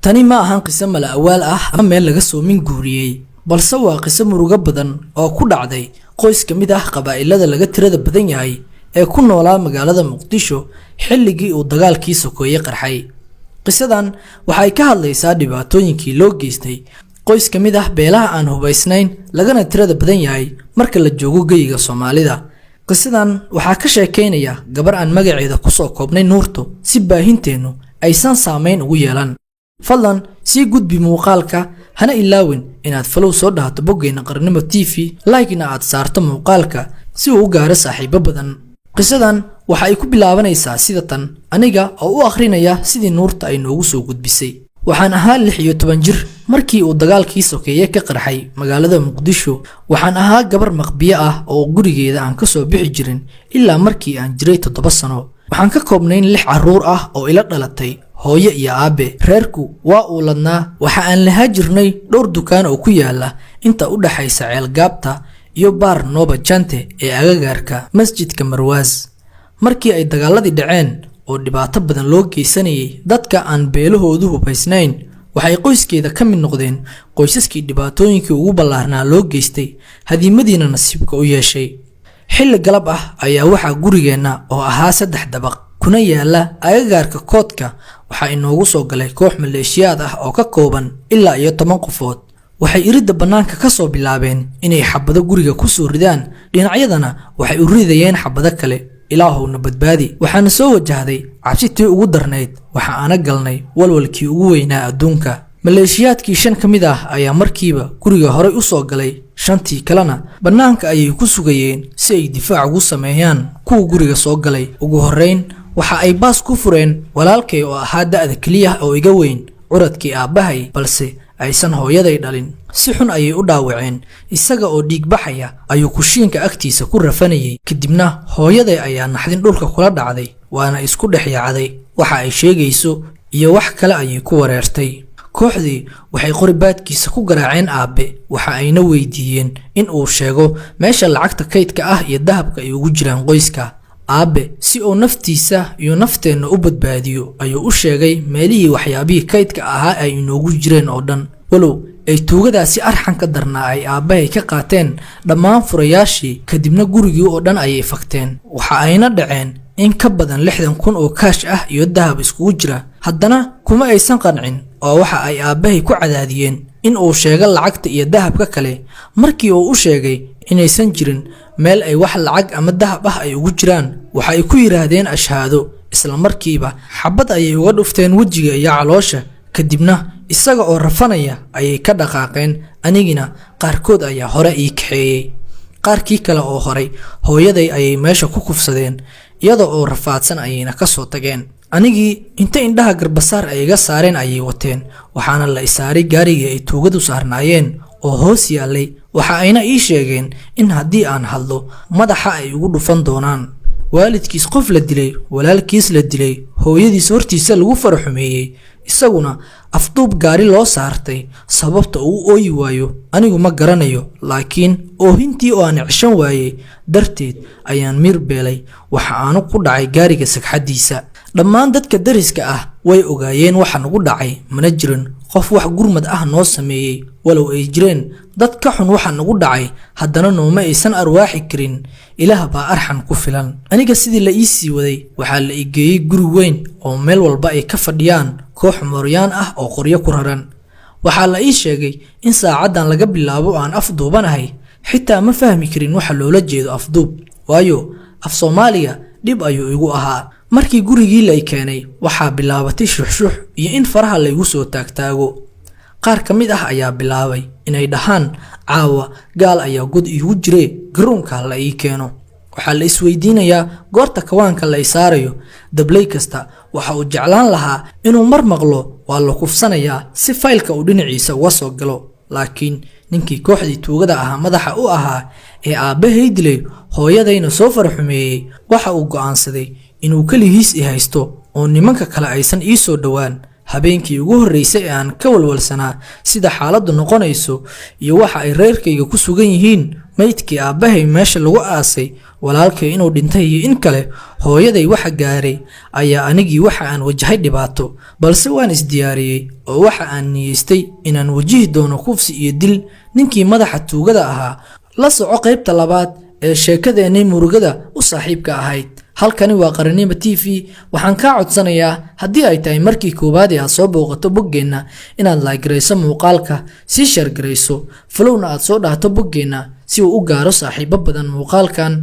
tani ma ahan qiso mala awaal ah ama meel laga soo min guuriyay balse waa qiso murugo badan oo ku dhacday qoys ka mid ah qabaa'ilada laga tirada badan yahay ee ku noolaa magaalada Muqdisho xilligii uu dagaalkii sokoye qarxay. qisadan waxay ka hadlaysaa dhibaatooyinkii loo geystay qoys ka mid ah beelaha aan hubaysnayn lagana tirada badan yahay marka la joogo geyiga Soomaalida. qisadan waxaa ka sheekeynaya gabar aan magaceeda ku soo koobnay Nuurto si baahinteenu aysan saameyn ugu yeelan. fadlan si gudbi muuqaalka hana ilaawin inaad follow soo dhahato boggeena Qarnimo TV, like-na aad saarto muuqaalka si uu u gaaro saaxiibo badan. qisadan waxa ay ku bilaabanaysaa sida tan, aniga oo u akhrinaya sidii Nuurta ay noogu soo gudbisay. waxaan ahaa 16 jir markii uu dagaalkii sokeeye ka qarxay magaalada Muqdisho. waxaan ahaa gabar maqbiye ah oo gurigeeda aan ka soo bixi jirin ilaa markii aan jiray 7 sano. waxaan ka koobnayn 6 carruur ah oo ila dhalatay hooyo iyo aabe. reerku waa uu ladnaa, waxa aan lahaa jirnay dhowr dukaan oo ku yaala inta u dhaxaysa Ceelgaabta iyo Baar Nooba Jante ee agagaarka Masjidka Marwaas. markii ay dagaaladii dhaceen oo dhibaato badan loo geysanayay dadka aan beelahoodu hubaysnayn, waxay qoyskeeda ka mid noqdeen qoysaskii dhibaatooyinkii ugu ballaarnaa loo geystay, hadiimadiina nasiibka u yeeshay. xilli galab ah ayaa waxaa gurigeenna oo ahaa 3 dabaq kuna yaala agagaarka koodka waxaa inoogu soo galay koox maleeshiyaad ah oo ka kooban ilaa iyo 10 qofood. waxay iridda bannaanka ka soo bilaabeen inay xabado guriga ku soo ridaan, dhinacyadana waxay u ridayeen xabado kale. ilaahowna badbaadi. waxaana soo wajahday cabsitii ugu darnayd, waxa aana galnay walwalkii ugu weynaa adduunka. maleeshiyaadkii 5 ka mid ah ayaa markiiba guriga horay u soo galay, 5tii kalena bannaanka ayay ku sugayeen si ay difaac ugu sameeyaan kuwa guriga soo galay. ugu horreyn waxa ay baas ku fureen walaalkay oo ahaa da'da kaliya oo iga weyn, curadkii aabbahay, balse aysan hooyaday dhalin. si xun ayay u dhaawaceen, isaga oo dhiig baxaya ayuu kushiinka agtiisa ku rafanayay. kadibna hooyaday ayaa naxdin dhulka kula dhacday, waana isku dhex yaacday. waxa ay sheegayso iyo wax kale ayay ku wareertay. kooxdii waxay qoribaadkiisa ku garaaceen aabe, waxa ayna weydiiyeen in uu sheego meesha lacagta kaydka ah iyo dahabka ay ugu jiraan qoyska. aabe si uu naftiisa iyo nafteenna u badbaadiyo ayuu u sheegay meelihii waxyaabihii kaydka ahaa ay inoogu jireen oo dhan. walow ay tuugadaasi arxan ka darnaa ay aabbahay ka qaateen dhammaan furayaashii, kadibna gurigii oo dhan ayay fagteen. waxa ayna dhaceen in ka badan 60,000 oo kaash ah iyo dahab iskugu jira. haddana kuma aysan qancin oo waxa ay aabbahay ku cadaadiyeen in uu sheego lacagta iyo dahabka kale. markii uu u sheegay inaysan jirin meel ay wax lacag ama dahab ah ay ugu jiraan, waxa ay ku yiraahdeen ashhaado. isla markiiba xabad ayay uga dhufteen wejiga iyo caloosha, kadibna isaga oo rafanaya ayay ka dhaqaaqeen. anigina qaarkood ayaa hore ii kaxeeyay, qaarkii kale oo horay hooyaday ayay meesha ku kufsadeen, iyada oo rafaadsan ayayna ka soo tageen. anigii inta indhaha garbasaar ay iga saareen ayay wateen, waxaana la isaaray gaarigii ay tuugadu saarnaayeen oo hoos yaalay. waxa ayna ii sheegeen in haddii aan hadlo madaxa ay ugu dhufan doonaan. waalidkiis qof la dilay, walaalkiis la dilay, hooyadiis hortiisa lagu faraxumeeyey, isaguna afduub gaari loo saartay. sababta uu ooyi waayo anigu ma garanayo, laakiin oohintii oo aan cishan waayey darteed ayaan mir beelay. waxa aanu ku dhacay gaariga sagxadiisa. dhammaan dadka dariska ah way ogaayeen waxa nagu dhacay, mana jirin qof wax gurmad ah noo sameeyey. walow ay jireen dad ka xun waxa nagu dhacay, haddana nooma aysan arwaaxi karin. ilaah baa arxan ku filan. aniga sidii la ii sii waday waxaa la ii geeyey guri weyn oo meel walba ay ka fadhiyaan koox mooryaan ah oo qoryo ku raran. waxaa la ii sheegay in saacadan laga bilaabo aan afduubanahay. xitaa ma fahmi karin waxa loola jeedo afduub, waayo af Soomaaliga dhib ayuu igu ahaa. markii gurigii la keenay waxaa bilaabatay shuxshuux iyo in faraha la igu soo taagtaago. qaar ka mid ah ayaa bilaabay inay dhahaan caawa gaal ayaa god iigu jire, garoonka la ii keeno. waxaa la isweydiinayaa goorta kawaanka la isaarayo. dablay kasta waxa uu jeclaan lahaa inuu mar maqlo waa la kufsanayaa si faylka uu dhinaciisa uga soo galo. laakiin ninkii kooxdii tuugada ahaa madaxa u ahaa ee aabbahay dilay, hooyadayna soo faraxumeeyey, waxa uu go'aansaday inuu kaligiis i haysto oo nimanka kale aysan ii soo dhowaan. habeenkii ugu horreysay ee aan ka walwalsanaa sida xaaladdu noqonayso iyo waxa ay reerkayga ku sugan yihiin maydkii aabbahay meesha lagu aasay walaalkay inuu dhintay iyo in kale hooyaday waxa gaaray ayaa anigii waxa aan wajahay dhibaato balse waan isdiyaariyey oo waxa aan niyeystay inaan wajihi doono kufsi iyo dil ninkii madaxa tuugada ahaa la soco qaybta labaad ee sheekadeenay murugada u saaxiibka ahayd halkani waa Qaranimo TV waxaan ka codsanayaa haddii ay tahay markii koowaad ee aad soo booqato boggeena inaad like gareyso muuqaalka si share gareyso followna aad soo dhahto boggeena si uu u gaaro saaxiibo badan muuqaalkan